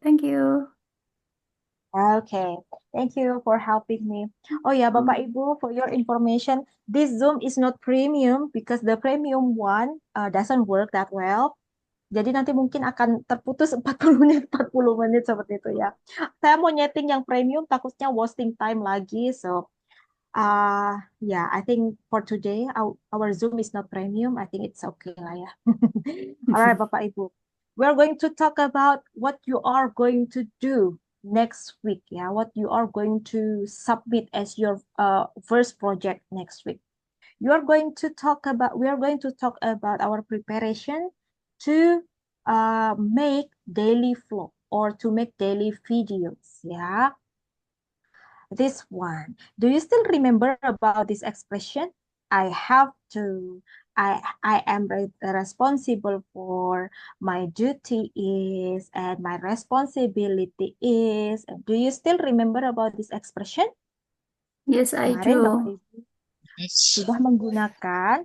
Thank you. Okay, thank you for helping me. Oh ya, Bapak Ibu, for your information, this Zoom is not premium because the premium one doesn't work that well. Jadi nanti mungkin akan terputus 40 menit, 40 menit seperti itu ya. Saya mau nyeting yang premium, takutnya wasting time lagi. So, yeah, I think for today, our Zoom is not premium. I think it's okay lah ya. Alright, Bapak Ibu. We're going to talk about what you are going to do next week, yeah, what you are going to submit as your first project next week. We are going to talk about our preparation to make daily vlog or to make daily videos, yeah. This one. Do you still remember about this expression? I have to, I am responsible for my duty is and my responsibility is. Do you still remember about this expression? Yes, I Kemarin Bapak do. Ibu sudah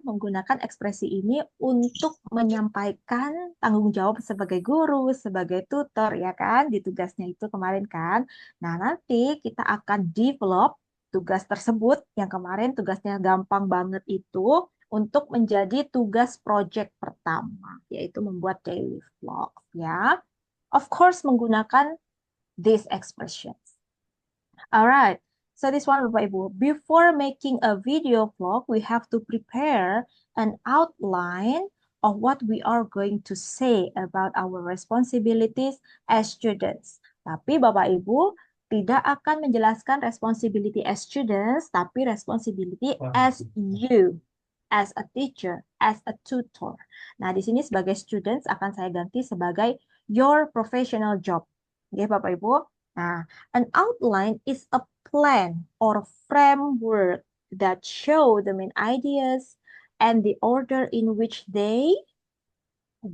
menggunakan ekspresi ini untuk menyampaikan tanggung jawab sebagai guru, sebagai tutor ya kan, di tugasnya itu kemarin kan. Nah, nanti kita akan develop tugas tersebut yang kemarin tugasnya gampang banget itu untuk menjadi tugas project pertama, yaitu membuat daily vlog ya. Of course menggunakan these expressions. Alright, so this one, Bapak Ibu, before making a video vlog, we have to prepare an outline of what we are going to say about our responsibilities as students. Tapi Bapak Ibu tidak akan menjelaskan responsibility as students, tapi responsibility as you, as a teacher, as a tutor. Nah, di sini sebagai students akan saya ganti sebagai your professional job. Oke, Bapak Ibu. Nah, an outline is a plan or framework that show the main ideas and the order in which they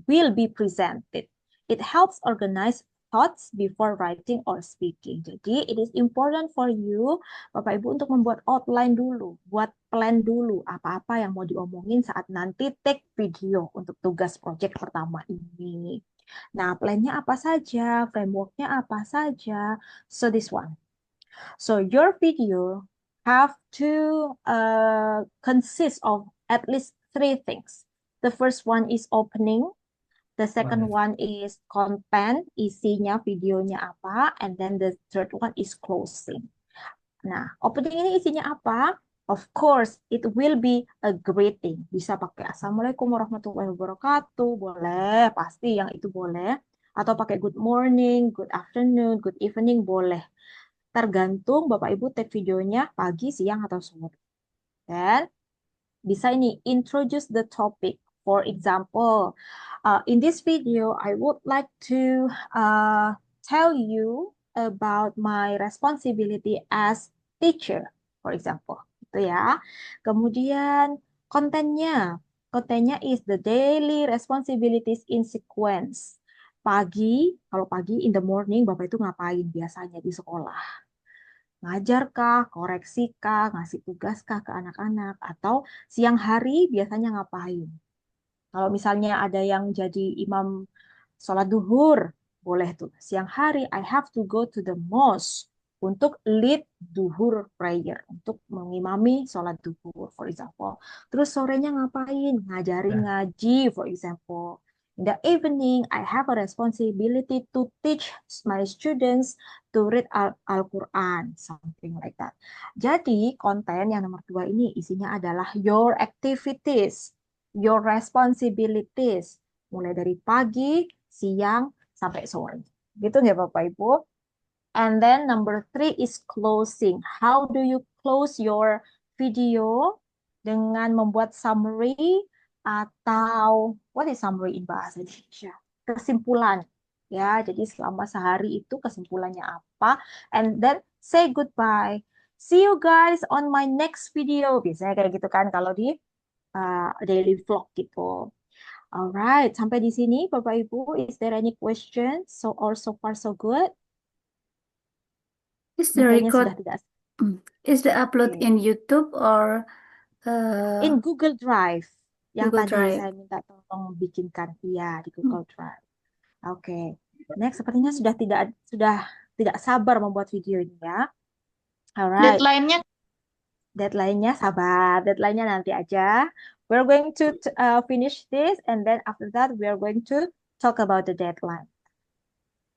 will be presented. It helps organize thoughts before writing or speaking. Jadi, it is important for you, Bapak Ibu, untuk membuat outline dulu, buat plan dulu, apa-apa yang mau diomongin saat nanti take video untuk tugas project pertama ini. Nah, plannya apa saja, frameworknya apa saja. So, this one. So your video have to consist of at least three things. The first one is opening. The second one is content, isinya videonya apa, and then the third one is closing. Nah, opening ini isinya apa? Of course, it will be a greeting. Bisa pakai Assalamualaikum warahmatullahi wabarakatuh, boleh, pasti yang itu boleh. Atau pakai good morning, good afternoon, good evening, boleh. Tergantung Bapak Ibu take videonya pagi, siang, atau sore. Dan bisa ini, introduce the topic. For example, in this video, I would like to tell you about my responsibility as teacher, for example. Itu ya. Kemudian kontennya, kontennya is the daily responsibilities in sequence. Pagi, kalau pagi in the morning, Bapak itu ngapain biasanya di sekolah? Ngajar kah, koreksi kah, ngasih tugas kah ke anak-anak, atau siang hari biasanya ngapain? Kalau misalnya ada yang jadi imam sholat duhur, boleh tuh. Siang hari, I have to go to the mosque untuk lead duhur prayer, untuk mengimami sholat duhur, for example. Terus sorenya ngapain? Ngajarin ngaji, for example. In the evening, I have a responsibility to teach my students to read Al-Quran, something like that. Jadi, konten yang nomor dua ini isinya adalah your activities, your responsibilities, mulai dari pagi, siang, sampai sore. Gitu ya Bapak Ibu? And then number three is closing. How do you close your video? Dengan membuat summary atau what is summary in bahasa Indonesia? Kesimpulan. Ya, jadi selama sehari itu kesimpulannya apa? And then say goodbye. See you guys on my next video. Biasanya kayak gitu kan kalau di daily vlog gitu. Alright, sampai di sini Bapak Ibu, is there any questions? So far so good? Is Ini the kayaknya sudah record, tidak. is the upload Oke. in YouTube or uh, In Google Drive, yang Google tadi Drive? saya minta tolong bikinkan, iya di Hmm. Google Drive. Oke. Next, sepertinya sudah tidak sabar membuat video ini ya. Alright, Deadline-nya deadline-nya sabar, deadline-nya nanti aja. We're going to finish this and then after that we are going to talk about the deadline.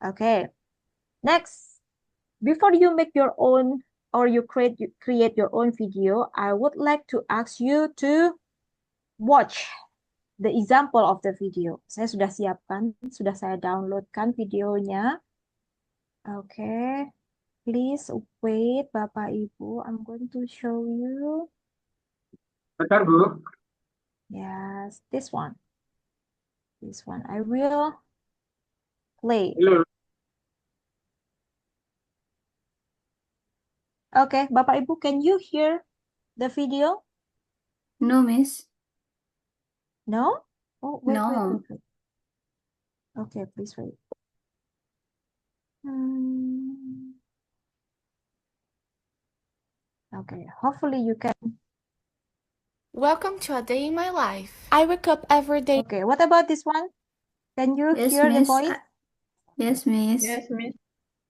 Okay, next, before you make your own or you create your own video, I would like to ask you to watch the example of the video. Saya sudah siapkan, sudah saya downloadkan videonya. Okay, please wait, Bapak Ibu. I'm going to show you. Bentar, Bu. Yes, this one. This one. I will play. Halo. Okay, Bapak Ibu, can you hear the video? No, Miss. No? Oh, wait, wait, No. wait, wait. Okay, please wait. Hmm. Okay, hopefully you can. Welcome to a day in my life. I wake up every day. Okay, what about this one? Can you Yes, hear the Miss. voice? Yes, Miss. yes, Miss.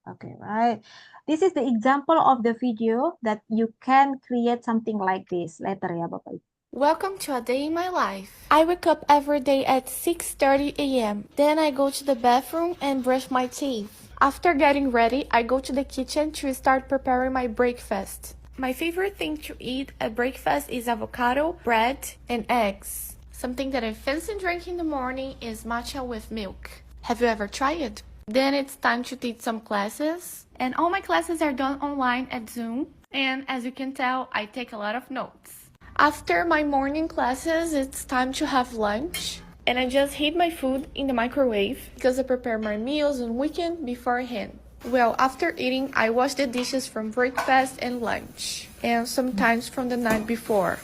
Okay, right. This is the example of the video that you can create something like this later ya Bapak Ibu. Welcome to a day in my life. I wake up every day at 6:30 a.m. Then I go to the bathroom and brush my teeth. After getting ready, I go to the kitchen to start preparing my breakfast. My favorite thing to eat at breakfast is avocado, bread, and eggs. Something that I fancy drink in the morning is matcha with milk. Have you ever tried it? Then it's time to take some classes, and all my classes are done online at Zoom. And as you can tell, I take a lot of notes. After my morning classes, it's time to have lunch. And I just heat my food in the microwave because I prepare my meals on weekend beforehand. Well, after eating, I wash the dishes from breakfast and lunch, and sometimes from the night before.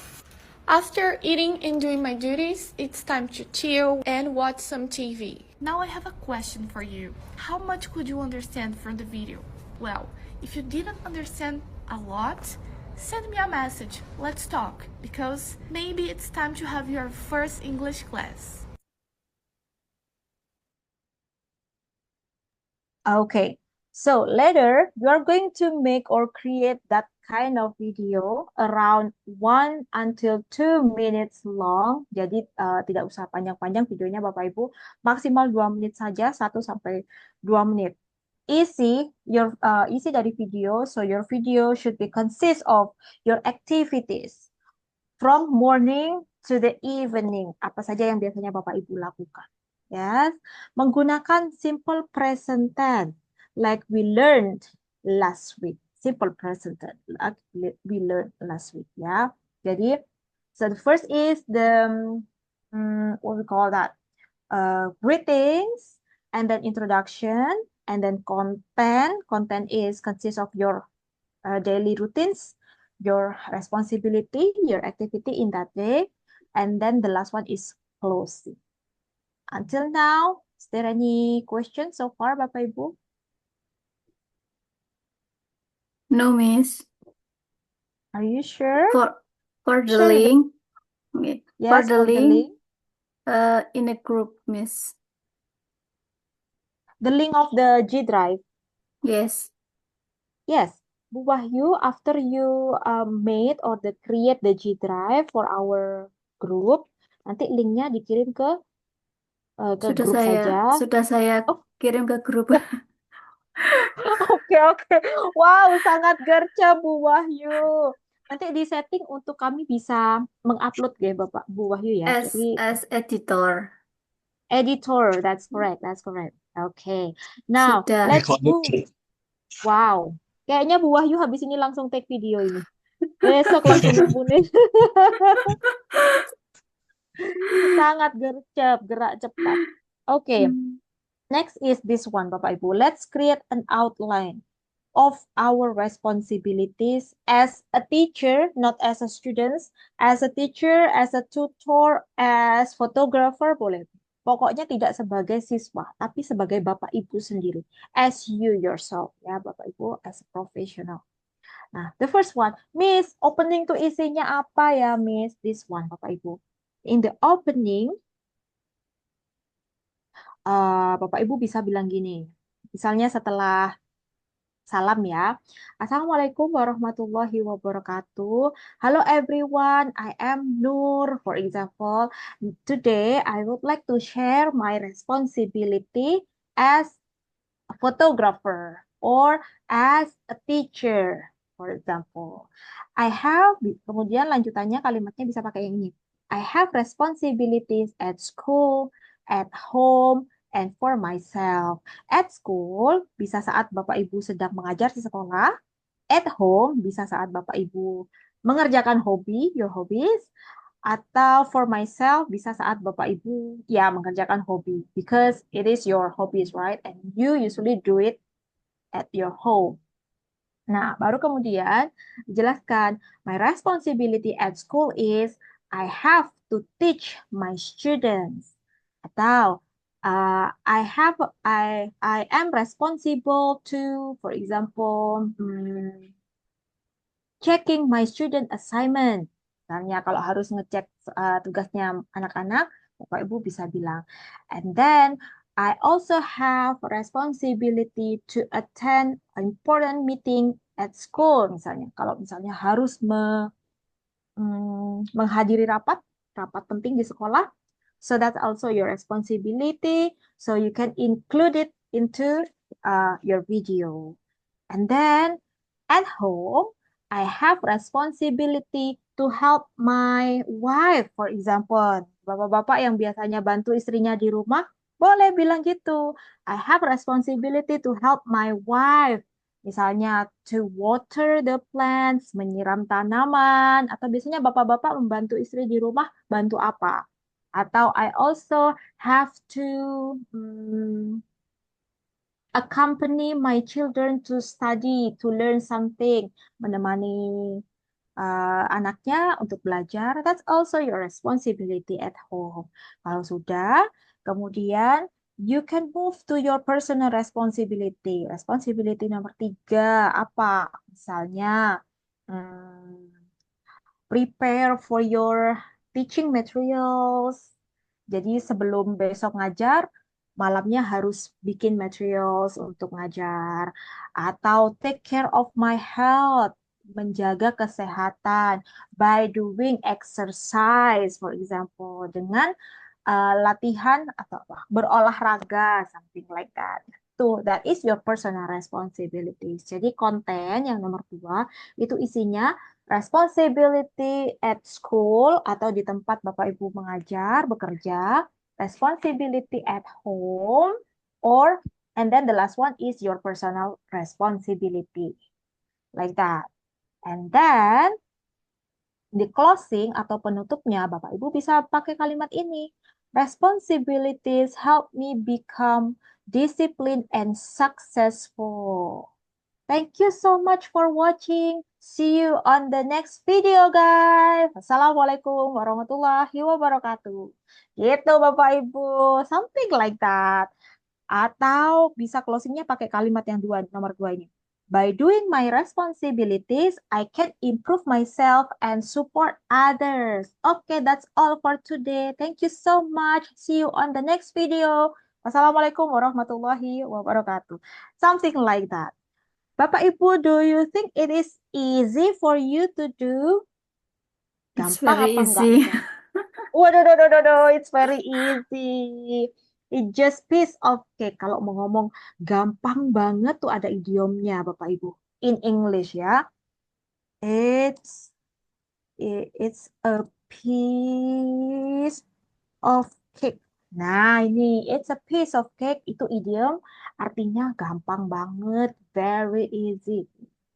After eating and doing my duties, it's time to chill and watch some TV. Now I have a question for you. How much could you understand from the video? Well, if you didn't understand a lot, send me a message. Let's talk, because maybe it's time to have your first English class. Okay, so later you are going to make or create that kind of video around 1 until 2 minutes long. Jadi tidak usah panjang-panjang videonya Bapak Ibu, maksimal 2 menit saja, 1 sampai 2 menit. Isi dari video, so your video should be consist of your activities from morning to the evening. Apa saja yang biasanya Bapak Ibu lakukan. Yes, menggunakan simple present tense like we learned last week. Simple present tense like we learned last week ya. Jadi, so the first is the what we call that greetings, and then introduction, and then content. Content is consists of your daily routines, your responsibility, your activity in that day, and then the last one is closing. Until now, is there any questions so far, Bapak Ibu? No, Miss. Are you sure? For the Sure. link. Okay. For Yes, the for the link, link. in a group, Miss. The link of the G Drive. Yes. Yes. Bu Wahyu, after you made or create the G Drive for our group, nanti linknya dikirim ke grup saja. Sudah saya Oh, kirim ke grup. oke, oke. Wow, sangat gercep Bu Wahyu. Nanti di setting untuk kami bisa mengupload ya Bapak Bu Wahyu ya. Jadi As editor. editor, that's correct, that's correct. Okay. Now, Sudah. let's move. Wow. Kayaknya Bu Wahyu habis ini langsung take video ini. Besok langsung ngubungin. Sangat gercep, gerak cepat. Okay. Next is this one, Bapak Ibu. Let's create an outline of our responsibilities as a teacher, not as a student, as a teacher, as a tutor, as photographer, boleh. Pokoknya tidak sebagai siswa, tapi sebagai Bapak Ibu sendiri. As you yourself, ya Bapak Ibu, as a professional. Nah, the first one, Miss, opening to isinya apa ya, Miss? This one, Bapak Ibu. In the opening, Bapak Ibu bisa bilang gini. Misalnya setelah salam ya. Assalamualaikum warahmatullahi wabarakatuh. Hello everyone, I am Nur. For example, today I would like to share my responsibility as a photographer or as a teacher, for example. Kemudian lanjutannya kalimatnya bisa pakai yang ini. I have responsibilities at school, at home, and for myself. At school bisa saat Bapak Ibu sedang mengajar di sekolah. At home bisa saat Bapak Ibu mengerjakan hobi, your hobbies. Atau for myself bisa saat Bapak Ibu ya mengerjakan hobi. Because it is your hobbies, right? And you usually do it at your home. Nah, baru kemudian dijelaskan, my responsibility at school is I have to teach my students. Atau I am responsible to, for example, checking my student assignment. Misalnya kalau harus ngecek tugasnya anak-anak, Bapak Ibu bisa bilang. And then I also have responsibility to attend important meeting at school. Misalnya, kalau misalnya harus menghadiri rapat penting di sekolah. So that's also your responsibility. So you can include it into your video. And then at home, I have responsibility to help my wife, for example. Bapak-bapak yang biasanya bantu istrinya di rumah, boleh bilang gitu. I have responsibility to help my wife. Misalnya, to water the plants, menyiram tanaman, atau biasanya bapak-bapak membantu istri di rumah, bantu apa? Atau I also have to accompany my children to study, to learn something, menemani anaknya untuk belajar. That's also your responsibility at home. Kalau sudah, kemudian you can move to your personal responsibility. Responsibility nomor 3, apa? Misalnya, prepare for your teaching materials. Jadi sebelum besok ngajar, malamnya harus bikin materials untuk ngajar. Atau take care of my health, menjaga kesehatan by doing exercise, for example, dengan latihan atau berolahraga, something like that. Tuh, that is your personal responsibilities. Jadi konten yang nomor 2 itu isinya responsibility at school atau di tempat Bapak Ibu mengajar, bekerja, responsibility at home, or and then the last one is your personal responsibility. Like that. And then di closing atau penutupnya Bapak Ibu bisa pakai kalimat ini. Responsibilities help me become disciplined and successful. Thank you so much for watching. See you on the next video, guys. Assalamualaikum warahmatullahi wabarakatuh. Gitu, Bapak Ibu. Something like that. Atau bisa closingnya pakai kalimat yang nomor 2 ini. By doing my responsibilities, I can improve myself and support others. Okay, that's all for today. Thank you so much. See you on the next video. Wassalamualaikum warahmatullahi wabarakatuh. Something like that. Bapak Ibu, do you think it is easy for you to do? It's Gampang very apa enggak? easy. Waduh, it's very easy. It just piece of cake. Kalau mau ngomong gampang banget tuh ada idiomnya, Bapak Ibu. In English ya. It's it's a piece of cake. Nah, ini it's a piece of cake itu idiom artinya gampang banget, very easy.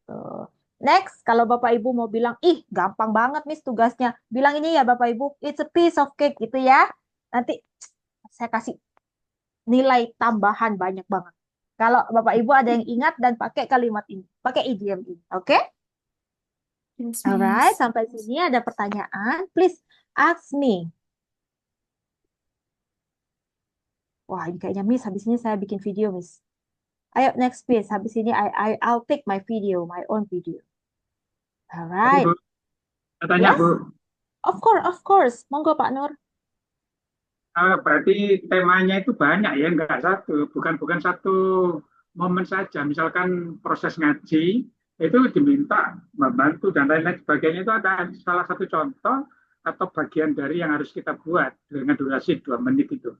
Tuh. Next, kalau Bapak Ibu mau bilang, ih gampang banget Miss tugasnya. Bilang ini ya Bapak Ibu, it's a piece of cake gitu ya. Nanti saya kasih nilai tambahan banyak banget. Kalau Bapak Ibu ada yang ingat dan pakai kalimat ini, pakai idiom ini, oke? Yes, Alright, Miss. sampai sini ada pertanyaan. Please ask me. Wah, ini kayaknya Miss, habis ini saya bikin video, Miss. Ayo, next please. Habis ini I'll take my video, my own video. Tadi, Alright. Bu, saya tanya, Yes, Bu. of course. Monggo Pak Nur. Berarti temanya itu banyak ya, enggak satu, bukan bukan satu momen saja. Misalkan proses ngaji itu diminta membantu dan lain-lain sebagainya itu ada salah satu contoh atau bagian dari yang harus kita buat dengan durasi 2 menit itu.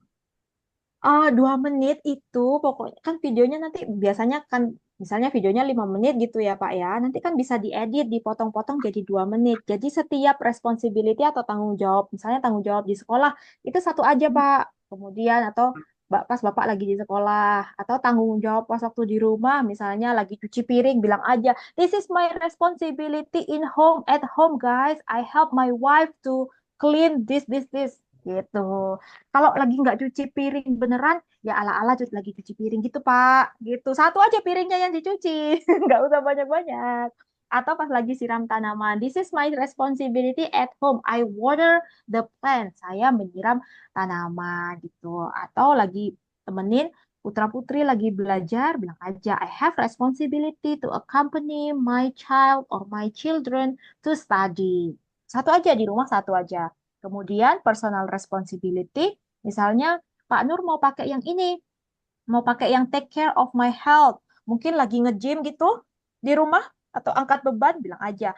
2 menit itu pokoknya kan videonya nanti biasanya kan misalnya videonya 5 menit gitu ya Pak ya. Nanti kan bisa diedit, dipotong-potong jadi 2 menit. Jadi setiap responsibility atau tanggung jawab, misalnya tanggung jawab di sekolah itu satu aja Pak. Kemudian atau pas Bapak lagi di sekolah atau tanggung jawab pas waktu di rumah, misalnya lagi cuci piring, bilang aja, "This is my responsibility in home at home guys. I help my wife to clean this gitu. Kalau lagi nggak cuci piring beneran, ya ala-ala lagi cuci piring gitu, Pak. Gitu. Satu aja piringnya yang dicuci. Nggak usah banyak-banyak. Atau pas lagi siram tanaman. This is my responsibility at home. I water the plant. Saya menyiram tanaman gitu. Atau lagi temenin putra-putri lagi belajar, bilang aja, I have responsibility to accompany my child or my children to study. Satu aja di rumah, satu aja. Kemudian personal responsibility, misalnya Pak Nur mau pakai yang ini, mau pakai yang take care of my health. Mungkin lagi nge-gym gitu di rumah atau angkat beban, bilang aja,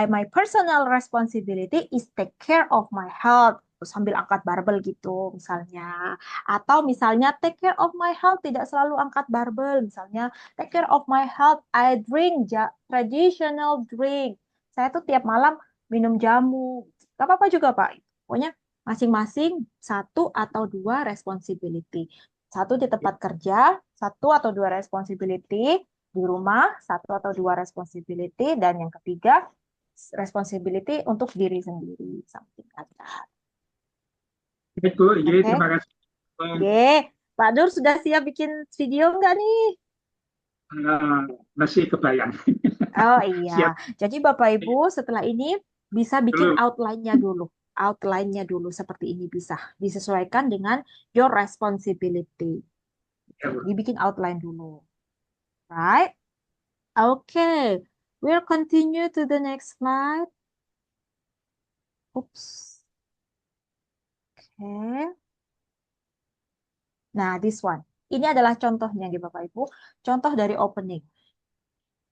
my personal responsibility is take care of my health. Terus sambil angkat barbel gitu misalnya. Atau misalnya take care of my health tidak selalu angkat barbel. Misalnya take care of my health, I drink traditional drink. Saya tuh tiap malam minum jamu. Gak apa-apa juga Pak. Pokoknya masing-masing satu atau dua responsibility. Satu di tempat kerja, satu atau dua responsibility di rumah, satu atau dua responsibility, dan yang ketiga responsibility untuk diri sendiri. Something like that. Itu, jadi Oke, terima kasih. Pak Dur sudah siap bikin video nggak nih? Masih kebayang. Oh iya, Siap jadi Bapak Ibu setelah ini bisa bikin dulu. outline-nya dulu. Outline-nya dulu seperti ini bisa disesuaikan dengan your responsibility. Ya, Bu. Dibikin outline dulu. Right? Okay, we'll continue to the next slide. Oops. Okay. Nah, this one. Ini adalah contohnya di Bapak Ibu. Contoh dari opening.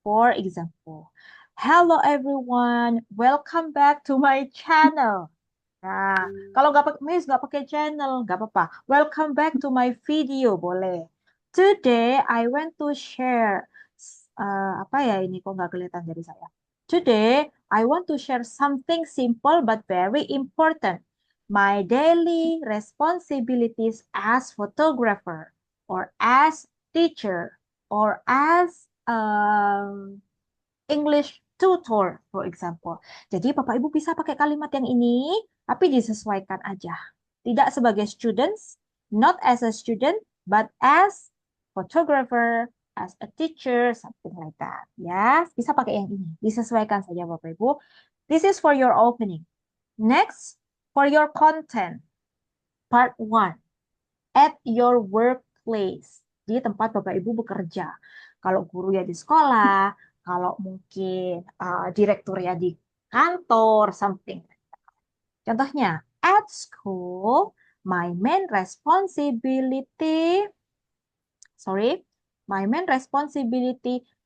For example, hello everyone, welcome back to my channel. Nah, kalau nggak pakai channel, nggak apa-apa. Welcome back to my video, boleh. Today I want to share apa ya ini kok nggak kelihatan dari saya. Today I want to share something simple but very important. My daily responsibilities as photographer or as teacher or as English tutor, for example. Jadi Bapak Ibu bisa pakai kalimat yang ini, tapi disesuaikan aja. Tidak sebagai students, not as a student, but as photographer, as a teacher, something like that. Ya, bisa pakai yang ini. Disesuaikan saja Bapak Ibu. This is for your opening. Next, for your content. Part 1. At your workplace. Di tempat Bapak Ibu bekerja. Kalau guru ya di sekolah, kalau mungkin direktur ya di kantor, something. Contohnya, at school, my main responsibility,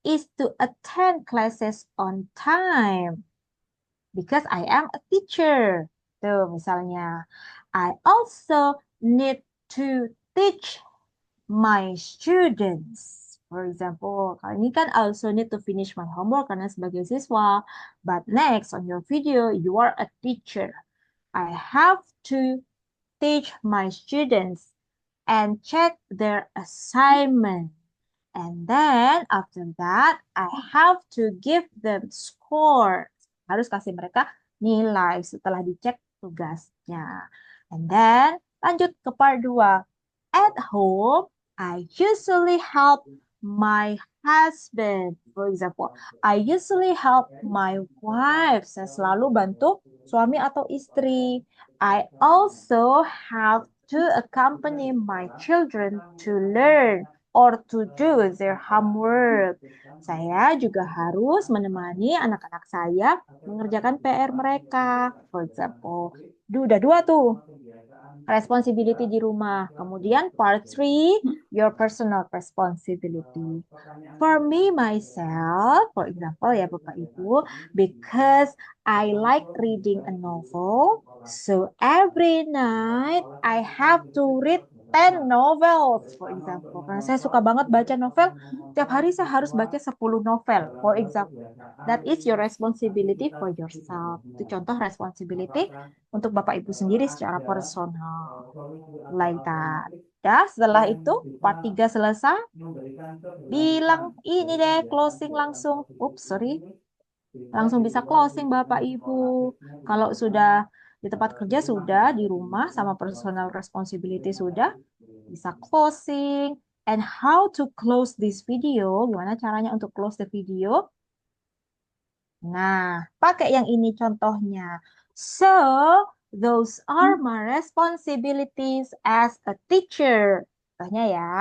is to attend classes on time because I am a teacher. Tuh, misalnya, I also need to teach my students. For example, kali ini kan also need to finish my homework karena sebagai siswa. But next on your video, you are a teacher. I have to teach my students and check their assignment. And then after that, I have to give them score. Harus kasih mereka nilai setelah dicek tugasnya. And then lanjut ke part 2. At home, I usually help my husband. For example, I usually help my wife. Saya selalu bantu suami atau istri. I also have to accompany my children to learn or to do their homework. Saya juga harus menemani anak-anak saya mengerjakan PR mereka. For example, udah 2 tuh. responsibility di rumah. Kemudian part 3, your personal responsibility. For me, myself, for example ya Bapak Ibu, because I like reading a novel, so every night I have to read 10 novels, for example. Karena saya suka banget baca novel, tiap hari saya harus baca 10 novel, for example. That is your responsibility for yourself. Itu contoh responsibility untuk Bapak Ibu sendiri secara personal. Like that. Ya, setelah itu part 3 selesai, bilang ini deh closing langsung. Ups, sorry. Langsung bisa closing Bapak Ibu. Kalau sudah di tempat kerja sudah, di rumah sama personal responsibility sudah, bisa closing. And how to close this video? Gimana caranya untuk close the video? Nah, pakai yang ini contohnya. So, those are my responsibilities as a teacher. Contohnya ya,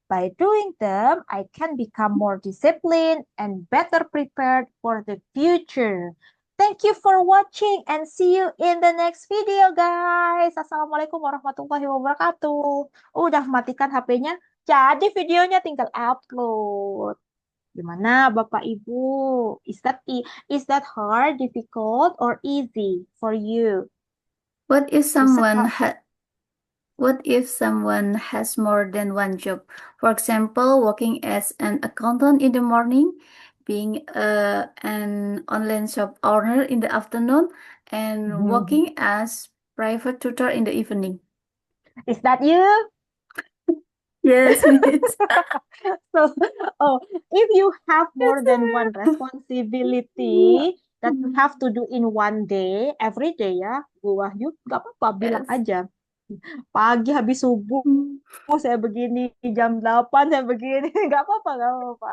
by doing them, I can become more disciplined and better prepared for the future. Thank you for watching and see you in the next video, guys. Assalamualaikum warahmatullahi wabarakatuh. Udah matikan HP-nya, jadi videonya tinggal upload. Gimana Bapak Ibu? Is that hard, difficult, or easy for you? What if Susah someone nggak? has more than one job? For example, working as an accountant in the morning, being an online shop owner in the afternoon, and working as private tutor in the evening. Is that you? Yes, Miss. So, if you have more than one responsibility that you have to do in one day, every day ya, Bu Wahyu, nggak apa-apa, bilang Yes. aja. Pagi habis subuh, saya begini, jam 8 saya begini, nggak apa-apa, nggak apa-apa.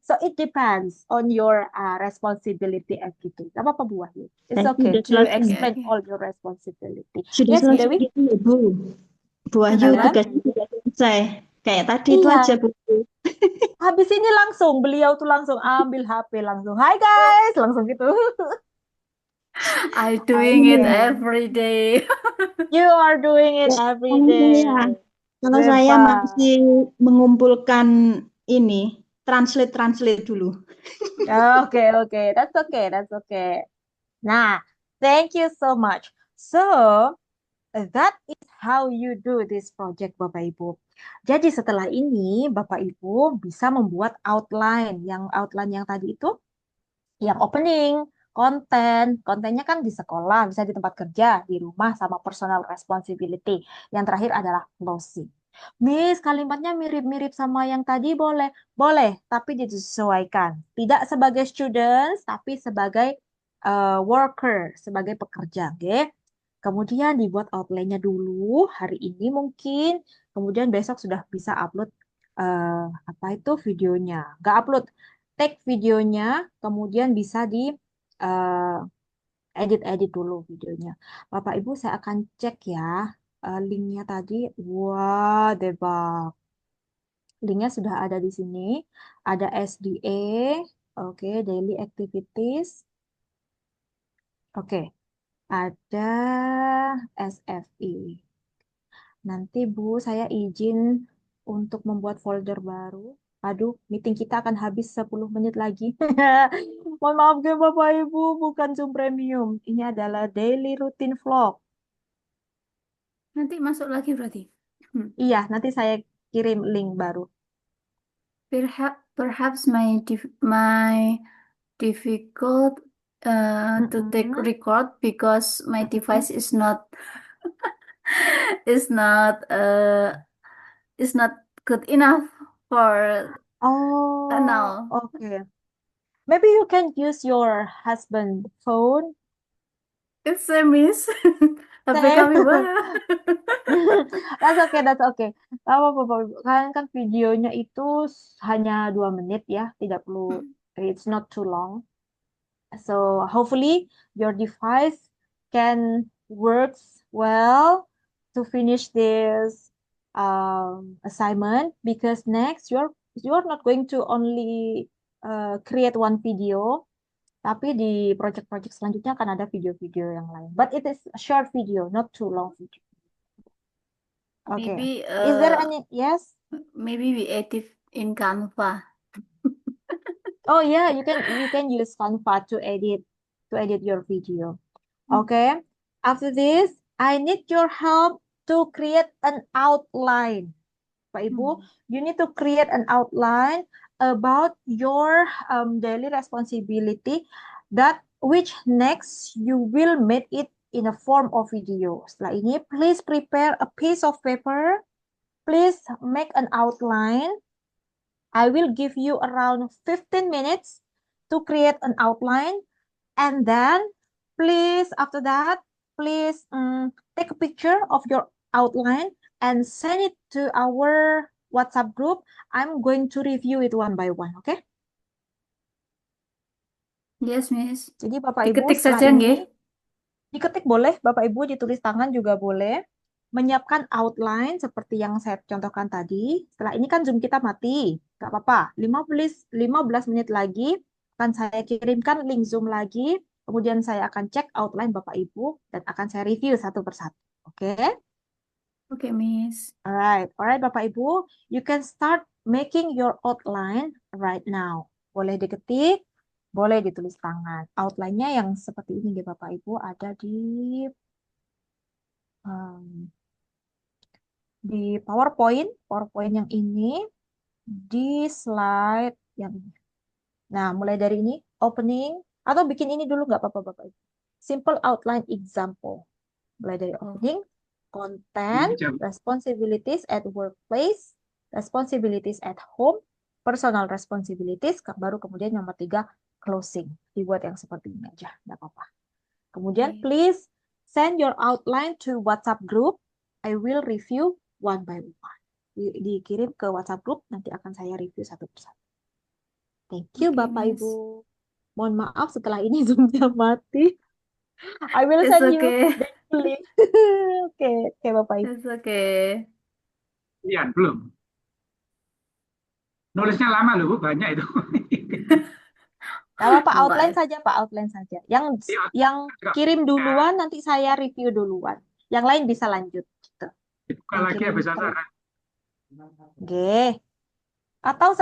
So, it depends on your responsibility and gitu. Nggak apa-apa, Bu Wahyu. It's Tadi okay udah to selesai, explain Okay. all your responsibility. sudah Yes, Bu selesai Dewi? gitu ya, Bu. Bu Wahyu Gimana? tugasnya sudah selesai. Kayak tadi itu Iya. aja, Bu. Habis ini langsung, beliau tuh langsung ambil HP langsung. Hai guys, langsung gitu. I'm doing it Oke. every day. You are doing it Ya, every kalau day. saya Hebat. masih mengumpulkan ini, translate dulu. Oke. That's okay. Nah, thank you so much. So, that is how you do this project, Bapak Ibu. Jadi setelah ini, Bapak Ibu bisa membuat outline. Yang outline yang tadi itu, yang opening, kontennya kan di sekolah, bisa di tempat kerja, di rumah, sama personal responsibility. Yang terakhir adalah closing. Miss, kalimatnya mirip-mirip sama yang tadi boleh? Boleh, tapi disesuaikan. Tidak sebagai students, tapi sebagai worker, sebagai pekerja. Oke? Kemudian dibuat outline-nya dulu, hari ini mungkin. Kemudian besok sudah bisa upload apa itu videonya. Nggak upload, take videonya, kemudian bisa di eh, edit-edit dulu videonya. Bapak Ibu, saya akan cek ya linknya tadi. Wah, debak. Linknya sudah ada di sini. Ada SDA, oke, daily activities. Oke, ada SFI. Nanti Bu, saya izin untuk membuat folder baru. Aduh, meeting kita akan habis 10 menit lagi. Mohon maaf ya Bapak Ibu, bukan Zoom Premium. Ini adalah daily routine vlog. Nanti masuk lagi berarti. Iya, nanti saya kirim link baru. Perhaps my difficult to take Mm-mm. record because my device is not is not good enough for Oh, now. oke. Maybe you can use your husband phone. It's a miss. HP kami banyak. That's okay. Kan videonya itu hanya 2 menit ya, tidak perlu, it's not too long. So hopefully your device can works well to finish this assignment, because next you're not going to only create one video, tapi di project-project selanjutnya akan ada video-video yang lain. But it is a short video, not too long video. Okay. Maybe Is there any? Yes. maybe we edit in Canva. Oh yeah, you can use Canva to edit your video. Okay. After this, I need your help to create an outline. Pak Ibu, you need to create an outline about your daily responsibility that which next you will make it in a form of video. Setelah ini, please prepare a piece of paper. Please make an outline. I will give you around 15 minutes to create an outline. And then please, after that, please take a picture of your outline and send it to our WhatsApp group. I'm going to review it one by one, okay? Yes, Miss. Jadi Bapak Ibu Diketik setelah saja ini nggih? diketik boleh, Bapak Ibu ditulis tangan juga boleh. Menyiapkan outline seperti yang saya contohkan tadi. Setelah ini kan Zoom kita mati. Gak apa-apa, 15 menit lagi akan saya kirimkan link Zoom lagi. Kemudian saya akan cek outline Bapak Ibu dan akan saya review satu persatu. Oke? Oke, Miss. Alright Bapak Ibu, you can start making your outline right now. Boleh diketik, boleh ditulis tangan. Outline-nya yang seperti ini deh Bapak Ibu ada um, di PowerPoint yang ini, di slide yang ini. Nah, mulai dari ini, opening, atau bikin ini dulu nggak apa-apa Bapak Ibu. Simple outline example. Mulai dari opening, content, responsibilities at workplace, responsibilities at home, personal responsibilities, baru kemudian nomor 3, closing. Dibuat yang seperti ini aja, nggak apa-apa. Kemudian, please send your outline to WhatsApp group. I will review one by one. Dikirim ke WhatsApp group, nanti akan saya review satu persatu. Thank you, Okay, Bapak Miss. Ibu. Mohon maaf setelah ini Zoom-nya mati. I will It's send you okay. the link. Oke, Bapak Ibu. It's okay. Iya, belum. Nulisnya lama loh, Bu, banyak itu. Gak apa-apa, Mbak, outline saja, Pak, outline saja. Yang kirim duluan nanti saya review duluan. Yang lain bisa lanjut. Gitu. Dibuka Yang lagi kirim habis acara. Oke. Atau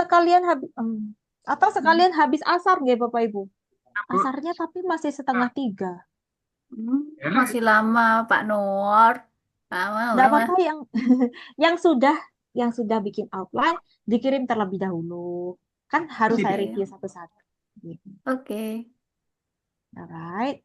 sekalian habis asar nggih Bapak Ibu. Bu, Asarnya tapi masih setengah 3. enak. masih lama, Pak Nur. Lama, Nggak lama. apa-apa yang yang sudah bikin outline dikirim terlebih dahulu. Kan harus saya Oke. review satu-satu. Gitu. Oke. Alright.